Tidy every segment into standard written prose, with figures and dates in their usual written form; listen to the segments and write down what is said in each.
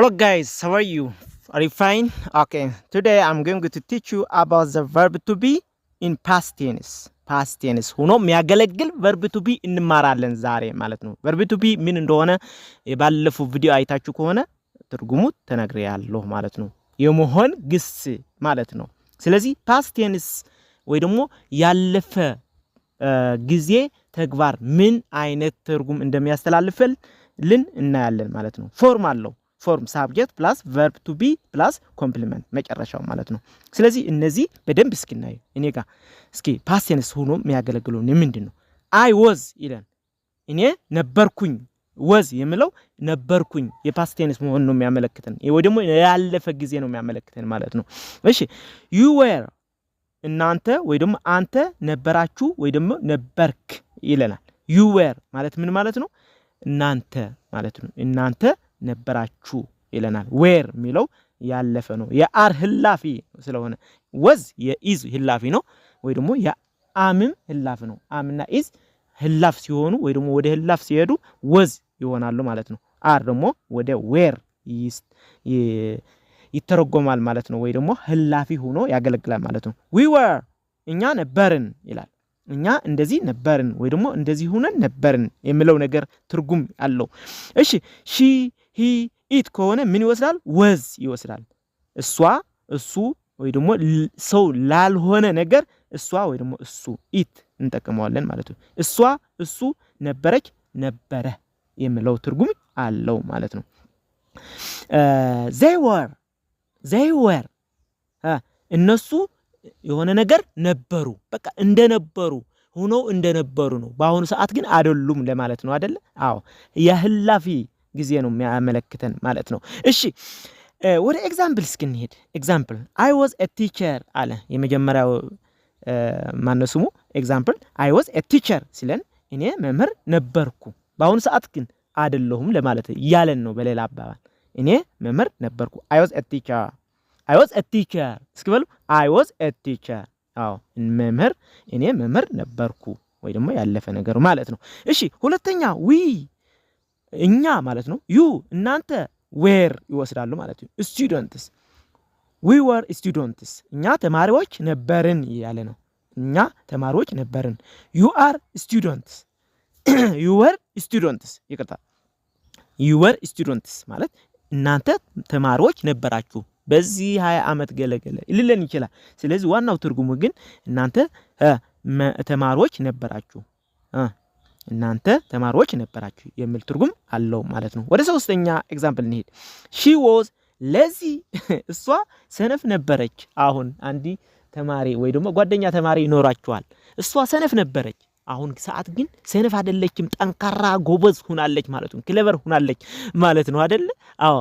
Hello guys, how are you? Are you fine? Okay, today I'm going to teach you about the verb to be in past tense. Past tense ሆኖ የሚያገለግል verb to be እንማራለን ዛሬ ማለት ነው። verb to be ምን እንደሆነ የባለፈው ቪዲዮ አይታችሁ ከሆነ ትርጉሙ ተነግሬያለሁ ማለት ነው። የመሆን ግስ ማለት ነው። ስለዚህ past tense ወይ ደግሞ ያለፈ ጊዜ ተግባር ምን አይነት ትርጉም እንደሚያስተላልፍልን እናያለን ማለት ነው። ፎርም አለው። ፎርም subject plus verb to be plus complement መጨረሻው ማለት ነው። ስለዚህ እነዚህ በደንብ እስኪናዩ እኔ ጋር እስኪ past tense ሆኖ የሚያገለግለው ምንድነው? I was ይላል። እኔ ነበርኩኝ። was የሚለው ነበርኩኝ የpast tense መሆን ነው የሚያመለክተን። ወይ ደግሞ ያለፈ ጊዜ ነው የሚያመለክተን ማለት ነው። እሺ you were እናንተ ወይ ደግሞ አንተ ነበራችሁ ወይ ደግሞ ነበርክ ይለናል። you were ማለት ምን ማለት ነው? እናንተ ማለት ነው። እናንተ ነበራችሁ ይለናል። where ሚለው ያለፈ ነው። የአር ህላፊ ስለሆነ was የኢዝ ህላፊ ነው ወይ ደግሞ የአምም ህላፍ ነው። አምና ኢዝ ህላፍ ሲሆኑ ወይ ደግሞ ወደ ህላፍ ሲሄዱ was ይሆናሉ ማለት ነው። አር ደግሞ ወደ where ይተረጎማል ማለት ነው። ወይ ደግሞ ህላፊ ሆኖ ያገለግላል ማለት ነው። we were እኛ ነበርን ይላል። እኛ እንደዚህ ነበርን ወይ ደግሞ እንደዚህ ሆነን ነበርን የሚለው ነገር ትርጉም አለው። እሺ she he it ከሆነ ምን ይወስዳል? was ይወስዳል። እሷ እሱ ወይ ደግሞ ሰው ላልሆነ ነገር እሷ ወይ ደግሞ እሱ it እንጠቀመዋለን ማለት ነው። እሷ እሱ ነበረች ነበረ የሚለው ትርጉም አለው ማለት ነው። they were እነሱ የሆነ ነገር ነበሩ በቃ እንደነበሩ ሆኖ እንደነበሩ ነው። በአሁኑ ሰዓት ግን አይደሉም ለማለት ነው አይደለ? አዎ የህላፊ ጊዜ ነው የሚያመለክተን ማለት ነው። እሺ ወደ ኤግዛምፕል እስክንሄድ ኤግዛምፕል I was a teacher አለ የመጀመሪያው ማነው ስሙ ኤግዛምፕል I was a teacher ሲለን እኔ መምህር ነበርኩ በአሁኑ ሰዓት ግን አይደለሁም ለማለት ያለን ነው። በሌላ አባባል እኔ መምህር ነበርኩ I was a teacher እስኪ በሉ I was a teacher አዎ መምህር እኔ መምህር ነበርኩ ወይ ደግሞ ያለፈ ነገር ማለት ነው። እሺ ሁለተኛ we እኛ ማለት ነው። you እናንተ were ይወስዳሉ ማለት ነው። students we were students እኛ ተማሪዎች ነበርን ያለ ነው። እኛ ተማሪዎች ነበርን። you are students you were students ይቅርታ you were students ማለት እናንተ ተማሪዎች ነበራችሁ በዚህ 20 አመት ገለገለ ይልልን ይችላል። ስለዚህ ዋናው ትርጉሙ ግን እናንተ ተማሪዎች ነበራችሁ እናንተ ተማሪዎች ነበራችሁ የሚል ትርጉም አለው ማለት ነው። ወደ ሶስተኛ ኤግዛምፕል እንሄድ። she was lazy እሷ ሰነፍ ነበረች። አሁን አንዲ ተማሪ ወይ ደግሞ ጓደኛ ተማሪ ይኖራችኋል። እሷ ሰነፍ ነበረች። አሁን ሰዓት ግን ሰነፍ አይደለችም፣ ጠንካራ ጎበዝ ሆናለች ማለት ነው። ክሌቨር ሆናለች ማለት ነው አይደለ? አዎ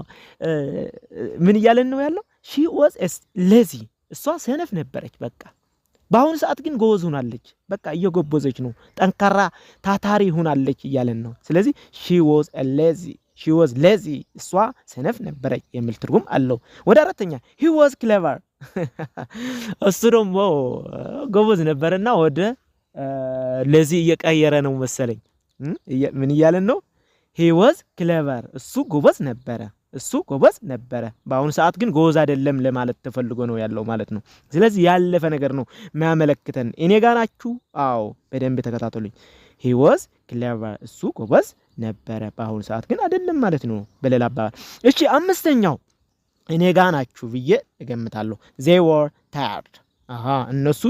ምን ይያለን ነው ያለው? she was lazy እሷ ሰነፍ ነበረች በቃ። በአሁኑ ሰዓት ግን ጎበዝ ሆናለች በቃ እየጎበዘች ነው፣ ጠንካራ ታታሪ ሆናለች ይያለን ነው። ስለዚህ she was lazy እሷ ሰነፍ ነበረች የሚል ትርጉም አለው። ወደ አራተኛ he was clever እሱ ደግሞ ጎበዝ ነበርና ወደ ለዚህ እየቀየረ ነው መሰለኝ። ምን ይያለን ነው? he was clever እሱ ጎበዝ ነበረ በአሁኑ ሰዓት ግን ጎበዝ አይደለም ለማለት ተፈልጎ ነው ያለው ማለት ነው። ስለዚህ ያለፈ ነገር ነው የሚያመለክተን። እኔ ጋር ናችሁ? አዎ በደንብ ተከታተሉኝ። he was clever እሱ ጎበዝ ነበረ በአሁኑ ሰዓት ግን አይደለም ማለት ነው በሌላ አባባል። እሺ አምስተኛው እኔ ጋር ናችሁ ብዬ እገምታለሁ። they were tired እነሱ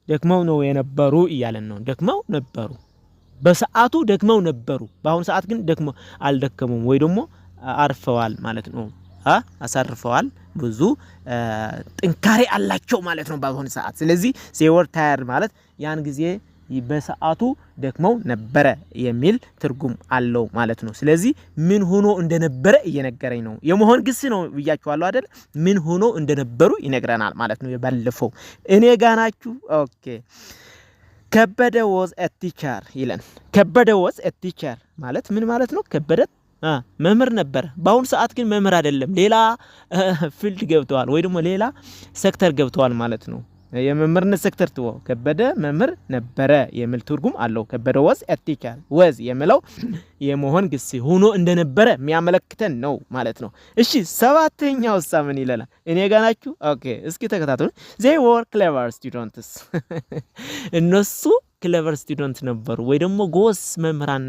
ደክመው ነው የነበሩ እያለን ነው። ደክመው ነበሩ በሰዓቱ ደክመው ነበሩ። በአሁኑ ሰዓት ግን ደክመው አልደከሙም ወይ ደግሞ አርፈዋል ማለት ነው። አሳርፈዋል ብዙ ጥንካሬ አላቸው ማለት ነው በአሁኑ ሰዓት። ስለዚህ they were tired ማለት ያን ጊዜ በሰዓቱ ደክመው ነበረ የሚል ትርጉም አለው ማለት ነው። ስለዚህ ምን ሆኖ እንደነበረ እየነገረኝ ነው። የመሆን ግስ ነው ብያችኋለሁ አይደል? ምን ሆኖ እንደነበሩ ይነግረናል ማለት ነው። የባለፈው እኔ ጋር ናችሁ? ኦኬ ከበደ was a teacher ይለን። ከበደ was a teacher ማለት ምን ማለት ነው? ከበደ መምህር ነበር። በአሁኑ ሰዓት ግን መምህር አይደለም፣ ሌላ ፊልድ ገብተዋል ወይ ደግሞ ሌላ ሴክተር ገብተዋል ማለት ነው። የመምህርነት ሴክተር ትወው ከበደ መምህር ነበረ የሚል ትርጉም አለው። ከበደ was a teacher was የሚለው የመሆን ግስ ሆኖ እንደነበረ የሚያመለክተን ነው ማለት ነው። እሺ ሰባተኛው ምን ይላል? እኔ ጋር ናችሁ? ኦኬ እስኪ ተከታተሉ። they were clever students እነሱ clever students ነበሩ ወይ ደግሞ ጎስ መምህራን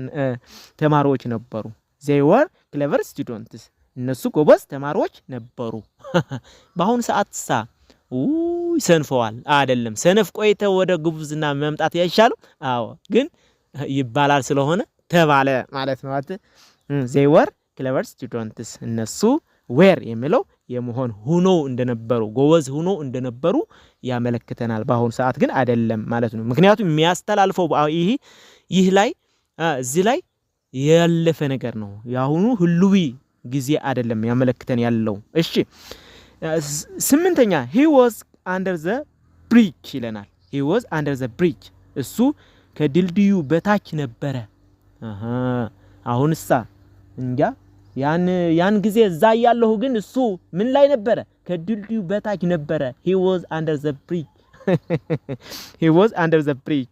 ተማሪዎች ነበሩ። they were clever students እነሱ ጎበዝ ተማሪዎች ነበሩ። በአሁን ሰዓት ሰንፈዋል አይደለም። ሰነፍ ቆይተው ወደ ጉብዝና መምጣት ያይሻሉ። አዎ ግን ይባላል ስለሆነ ተባለ ማለት ነው። they were clever students እነሱ were የሚለው የመሆን ሆኖ እንደነበሩ ጎበዝ ሆኖ እንደነበሩ ያመለክተናል። በአሁን ሰዓት ግን አይደለም ማለት ነው። ምክንያቱም የሚያስተላልፈው ይህ ላይ እዚህ ላይ ያለፈ ነገር ነው። ያሁኑ ህልዊ ጊዜ አይደለም ያመለክተን ያለው። እሺ ስምንተኛ he was under the bridge ይለናል። he was under the bridge እሱ ከድልድዩ በታች ነበረ። አሁንሳ እንጃ ያን ጊዜ እዛ ያለው ግን እሱ ምን ላይ ነበረ? ከድልድዩ በታች ነበረ። he was under the bridge he was under the bridge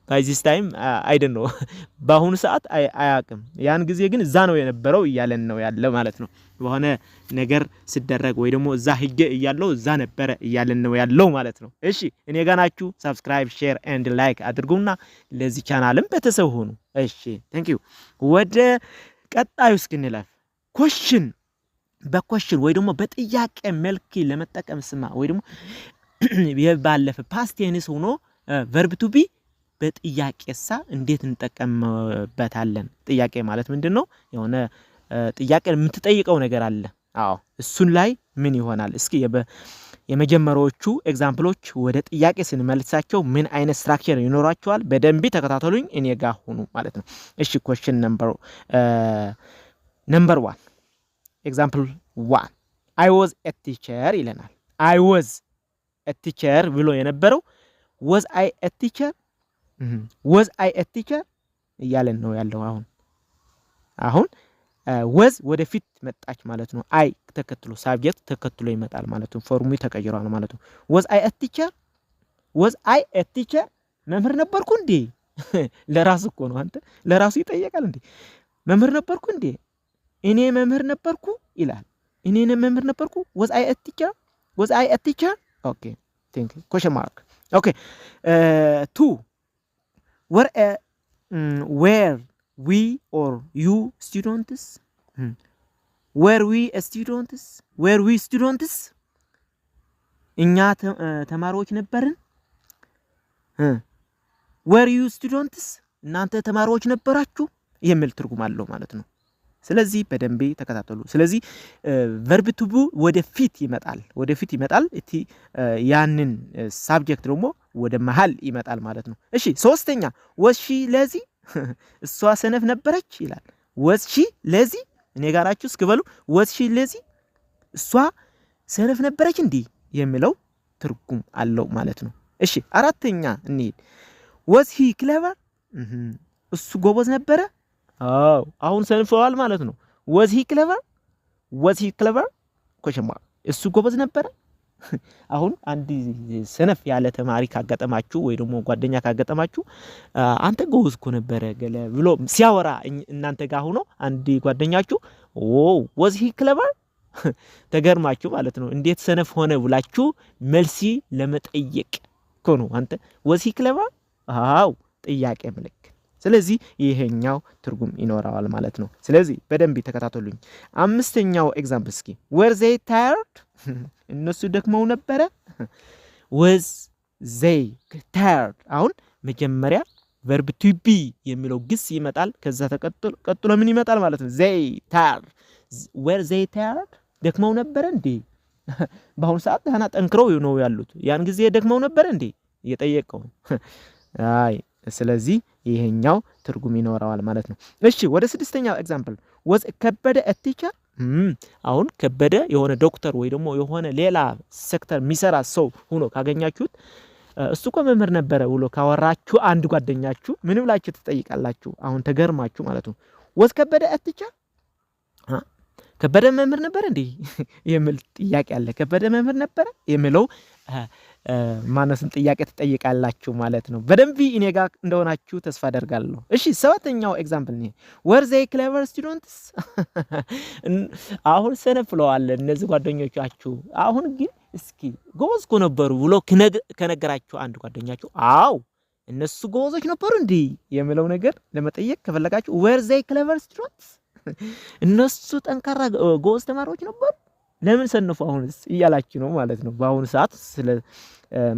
by this time I don't know በአሁኑ ሰዓት አያቅም። ያን ጊዜ ግን እዛ ነው የነበረው እያለን ነው ያለ ማለት ነው። በሆነ ነገር ሲደረግ ወይ ደግሞ እዛ ሄጄ እያለው እዛ ነበረ እያለን ነው ያለው ማለት ነው። እሺ እኔ ጋር ናችሁ? ሰብስክራይብ ሼር ኤንድ ላይክ አድርጉና ለዚህ ቻናልም ቤተሰብ ሁኑ። እሺ thank you ወደ ቀጣዩ እስክንለፍ question በquestion ወይ ደግሞ በጥያቄ መልክ ለመጠቀም ስማ ወይ ደግሞ የባለፈ past tense ሆኖ verb to be በጥያቄሳ እንዴት እንጠቀምበታለን? ጥያቄ ማለት ምንድነው? የሆነ ጥያቄ የምትጠይቀው ነገር አለ። አዎ እሱን ላይ ምን ይሆናል? እስኪ የመጀመሪያዎቹ ኤግዛምፕሎች ወደ ጥያቄ ስንመልሳቸው ምን አይነት ስትራክቸር ይኖራቸዋል? በደንብ ተከታተሉኝ፣ እኔ ጋር ሁኑ ማለት ነው። እሺ question number 1 example 1 I was a teacher ይለናል። I was a teacher ብሎ የነበረው was I a teacher was I a teacher እያለን ነው ያለው። አሁን was ወደፊት መጣች ማለት ነው። I ተከትሎ ሳብጀክት ተከትሎ ይመጣል ማለት ነው። ፎርሙ ተቀይሯል ማለት ነው። was I a teacher was I a teacher መምህር ነበርኩ እንዴ? ለራሱ እኮ ነው። አንተ ለራሱ ይጠየቃል እንዴ? መምህር ነበርኩ እንዴ? እኔ መምህር ነበርኩ ይላል። እኔ መምህር ነበርኩ was I a teacher was I a teacher okay thank you question mark okay 2 were we or you students were we students were we students እኛ ተማሪዎች ነበርን። were you students እናንተ ተማሪዎች ነበራችሁ የሚል ትርጉም አለው ማለት ነው። ስለዚህ በደንብ ተከታተሉ። ስለዚህ verb to be ወደፊት ይመጣል እቲ ያንን ሳብጀክት ደግሞ ወደ መሃል ይመጣል ማለት ነው። እሺ ሶስተኛ was she lazy እሷ ሰነፍ ነበረች ይላል። was she lazy እኔ ጋራችሁ እስከበሉ was she lazy እሷ ሰነፍ ነበረች እንዴ የሚለው ትርጉም አለው ማለት ነው። እሺ አራተኛ እንሂድ። was he clever እሱ ጎበዝ ነበረ። አሁን ሰንፈዋል ማለት ነው። was he clever question mark እሱ ጎበዝ ነበረ። አሁን አንድ ሰነፍ ያለ ተማሪ ካጋጠማችሁ ወይ ደግሞ ጓደኛ ካጋጠማችሁ አንተ ጎበዝ እኮ ነበረ ገለ ብሎ ሲያወራ እናንተ ጋር ሆኖ አንድ ጓደኛችሁ was he clever ተገርማችሁ ማለት ነው። እንዴት ሰነፍ ሆነ ብላችሁ መልሲ ለመጠየቅ እኮ ነው። አንተ was he clever ጥያቄ ምልክት። ስለዚህ ይሄኛው ትርጉም ይኖራል ማለት ነው። ስለዚህ በደንብ ተከታተሉኝ። አምስተኛው ኤግዛምፕል እስኪ were they tired እነሱ ደክመው ነበረ። was they tired አሁን መጀመሪያ verb to be የሚለው ግስ ይመጣል። ከዛ ቀጥሎ ምን ይመጣል ማለት ነው? they tired were they tired ደክመው ነበረ እንዴ? በአሁኑ ሰዓት ታና ጠንክረው ነው ያሉት። ያን ጊዜ ደክመው ነበረ እንዴ እየጠየቀው። አይ ስለዚህ ይሄኛው ትርጉም ይኖራል ማለት ነው። እሺ ወደ ስድስተኛው ኤግዛምፕል was ከበደ a teacher አሁን ከበደ የሆነ ዶክተር ወይ ደግሞ የሆነ ሌላ ሴክተር የሚሰራ ሰው ሆኖ ካገኛችሁት እሱ እኮ መምህር ነበረ ብሎ ካወራችሁ አንድ ጓደኛችሁ ምን ብላችሁ ትጠይቃላችሁ? አሁን ተገርማችሁ ማለት ነው። was ከበደ a teacher ከበደ መምህር ነበር እንዴ የሚል ጥያቄ አለ። ከበደ መምህር ነበር የሚለው ማነስም ጥያቄ ትጠይቃላችሁ ማለት ነው። በደንብ እኔ ጋር እንደሆናችሁ ተስፋ አደርጋለሁ። እሺ ሰባተኛው ኤግዛምፕል ነው were they clever students አሁን ሰነፍ ብለዋል እነዚህ ጓደኞቻችሁ። አሁን ግን እስኪ ጎበዝ እኮ ነበሩ ብሎ ከነገራችሁ አንድ ጓደኛችሁ አው እነሱ ጎበዞች ነበሩ እንዴ የሚለው ነገር ለመጠየቅ ከፈለጋችሁ were they clever students እነሱ ጠንካራ ጎበዝ ተማሪዎች ነበሩ ለምን ሰነፉ አሁንስ እያላችሁ ነው ማለት ነው። በአሁኑ ሰዓት ስለ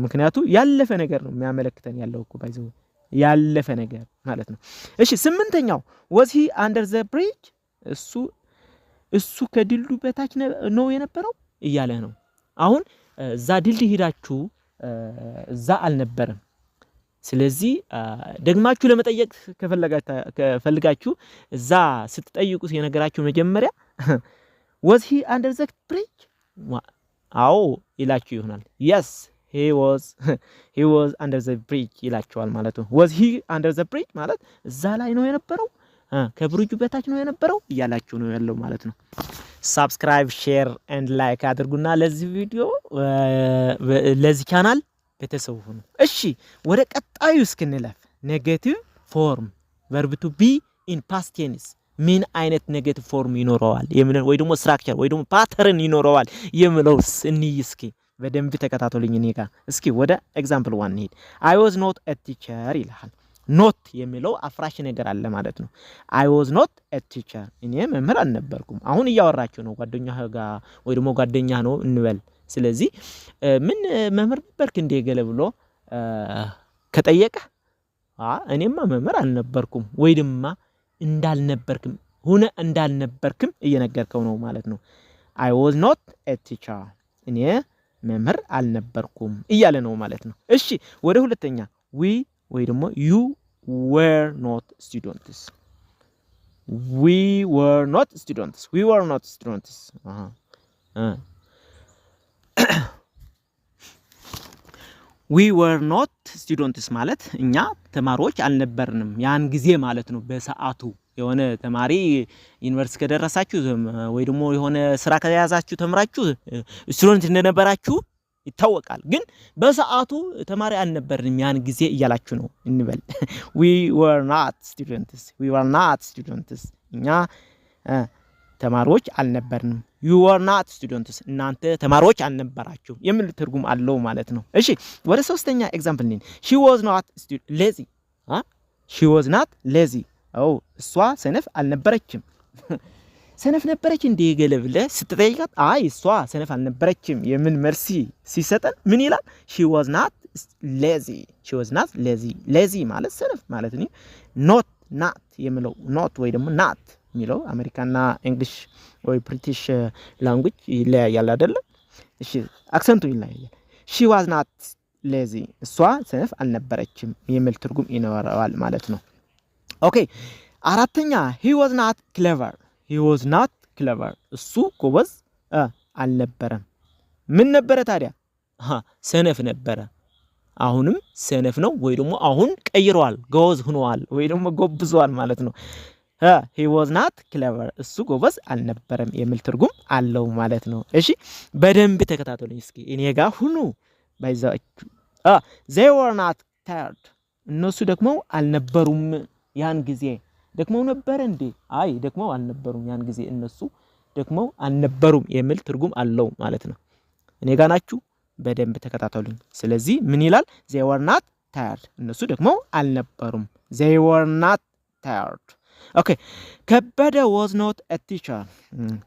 ምክንያቱ ያለፈ ነገር ነው የሚያመለክተን ያለው እኮ ባይዘው ያለፈ ነገር ማለት ነው። እሺ ስምንተኛው was he under the bridge እሱ ከድልድዩ በታች ነው የነበረው እያለ ነው። አሁን እዛ ድልድይ ሄዳችሁ እዛ አልነበረም። ስለዚህ ደግማችሁ ለመጠየቅ ከፈልጋችሁ እዛ ስትጠይቁት የነገራችሁ መጀመሪያ was he under the bridge አዎ ይላችሁ ይሆናል yes he was under the bridge ይላችኋል ማለት ነው። was he under the bridge ማለት እዛ ላይ ነው የነበረው ከብሪጁ በታች ነው የነበረው እያላችሁ ነው ያለው ማለት ነው። ሰብስክራይብ ሼር ኤንድ ላይክ አድርጉና ለዚህ ቪዲዮ ለዚህ ቻናል ቤተሰብ ሁኑ። እሺ ወደ ቀጣዩ እስክንለፍ ኔጌቲቭ ፎርም verb to be in past tense ምን አይነት ኔጌቲቭ ፎርም ይኖረዋል የምለው ወይ ደግሞ ስትራክቸር ወይ ደግሞ ፓተርን ይኖረዋል የምለውስ እንይ እስኪ በደንብ ተከታተሉኝ እኔ ጋር። እስኪ ወደ ኤግዛምፕል 1 እንሂድ። I was not a teacher ይላል። ኖት የሚለው አፍራሽ ነገር አለ ማለት ነው። I was not a teacher እኔ መምህር አልነበርኩም። አሁን እያወራችሁ ነው ጓደኛህ ጋር ወይ ደግሞ ጓደኛ ነው እንበል። ስለዚህ ምን መምህር ነበርክ እንደ ገለ ብሎ ከጠየቀ እኔማ መምህር አልነበርኩም ወይ ድማ እንዳልነበርክም እየነገርከው ነው ማለት ነው። I was not a teacher እኔ መምህር አልነበርኩም እያለ ነው ማለት ነው። እሺ ወደ ሁለተኛ we ወይ ደግሞ you were not students we were not students we were not students ማለት እኛ ተማሪዎች አልነበርንም ያን ጊዜ ማለት ነው። በሰዓቱ የሆነ ተማሪ ዩኒቨርሲቲ ከደረሳችሁ ወይ ደግሞ የሆነ ስራ ከያዛችሁ ተምራችሁ ስቱደንት እንደነበራችሁ ይታወቃል። ግን በሰዓቱ ተማሪ አልነበርንም ያን ጊዜ እያላችሁ ነው እንበል። we were not students እኛ ተማሪዎች አልነበርንም። you were not students እናንተ ተማሪዎች አልነበራችሁ የሚል ትርጉም አለው ማለት ነው። እሺ ወደ ሶስተኛ ኤግዛምፕል ነኝ። she was not lazy እሷ ሰነፍ አልነበረችም። ሰነፍ ነበረች እንደ ገለብለ ስትጠይቃት አይ እሷ ሰነፍ አልነበረችም የምን መልስ ሲሰጠን ምን ይላል? she was not lazy ማለት ሰነፍ ማለት ነው። not የሚለው not ወይ ደግሞ not የሚለው አሜሪካና እንግሊሽ ወይ ብሪቲሽ ላንጉዌጅ ይለያያል አይደለ? እሺ አክሰንቱ ይለያያል። she was not lazy እሷ ሰነፍ አልነበረችም የሚል ትርጉም ይኖረዋል ማለት ነው። ኦኬ አራተኛ he was not clever እሱ ጎበዝ አልነበረም። ምን ነበረ ታዲያ? ሰነፍ ነበረ። አሁንም ሰነፍ ነው ወይ ደግሞ አሁን ቀይሯል ጎበዝ ሆኗል ወይ ደግሞ ጎብዟል ማለት ነው። he was not clever እሱ ጎበዝ አልነበረም የሚል ትርጉም አለው ማለት ነው። እሺ በደንብ ተከታተሉኝ እስኪ እኔ ጋር ሁኑ ባይዛችሁ። they were not tired እነሱ ደግሞ አልነበሩም ያን ጊዜ ደግሞ ነበር እንዴ? አይ ደግሞ አልነበሩም ያን ጊዜ እነሱ ደግሞ አልነበሩም የሚል ትርጉም አለው ማለት ነው። እኔ ጋር ናችሁ በደንብ ተከታተሉኝ። ስለዚህ ምን ይላል? they were not tired እነሱ ደግሞ አልነበሩም። they were not tired ኦኬ ከበደ was not a teacher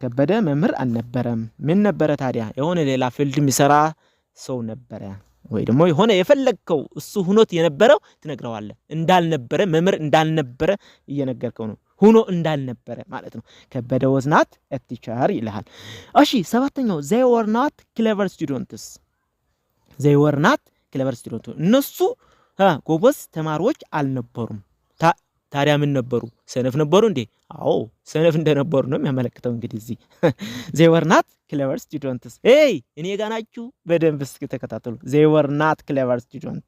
ከበደ መምህር አልነበረም። ምን ነበረ ታዲያ? የሆነ ሌላ ፊልድ የሚሰራ ሰው ነበረ ወይ ደግሞ የሆነ የፈለግከው እሱ ሁኖት የነበረው ትነግረዋለህ። እንዳልነበረ መምህር እንዳልነበረ እየነገርከው ነው። ሁኖ እንዳልነበረ ማለት ነው። ከበደ was not a teacher ይልሃል። እሺ ሰባተኛው they were not clever students እነሱ ጎበዝ ተማሪዎች አልነበሩም። ታዲያ ምን ነበሩ? ሰነፍ ነበሩ እንዴ? አዎ ሰነፍ እንደነበሩ ነው የሚያመለክተው። እንግዲህ እዚህ they were not clever students እኔ ጋር ናችሁ በደንብ እስኪ ተከታተሉ። they were not clever students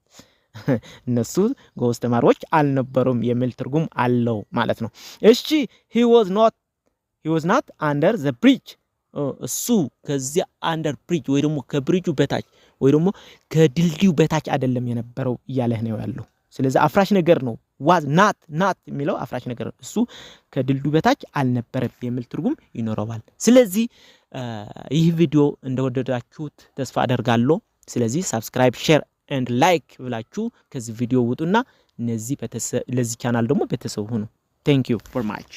እነሱ ጎበዝ ተማሪዎች አልነበሩም የሚል ትርጉም አለው ማለት ነው። እሺ he was not under the bridge እሱ ከዚያ under bridge ወይ ደግሞ ከብሪጁ በታች ወይ ደግሞ ከድልድዩ በታች አይደለም የነበረው እያለህ ነው ያለው። ስለዚህ አፍራሽ ነገር ነው። ዋዝ ናት የሚለው አፍራሽ ነገር ነው። እሱ ከድልድዩ በታች አልነበረም የሚል ትርጉም ይኖረዋል። ስለዚህ ይህ ቪዲዮ እንደወደዳችሁት ተስፋ አደርጋለሁ። ስለዚህ ሰብስክራይብ፣ ሼር ኤንድ ላይክ ብላችሁ ከዚህ ቪዲዮ ውጡና ለዚህ ቻናል ደግሞ ቤተሰብ ሁኑ። ቴንክ ዩ ፎር ማች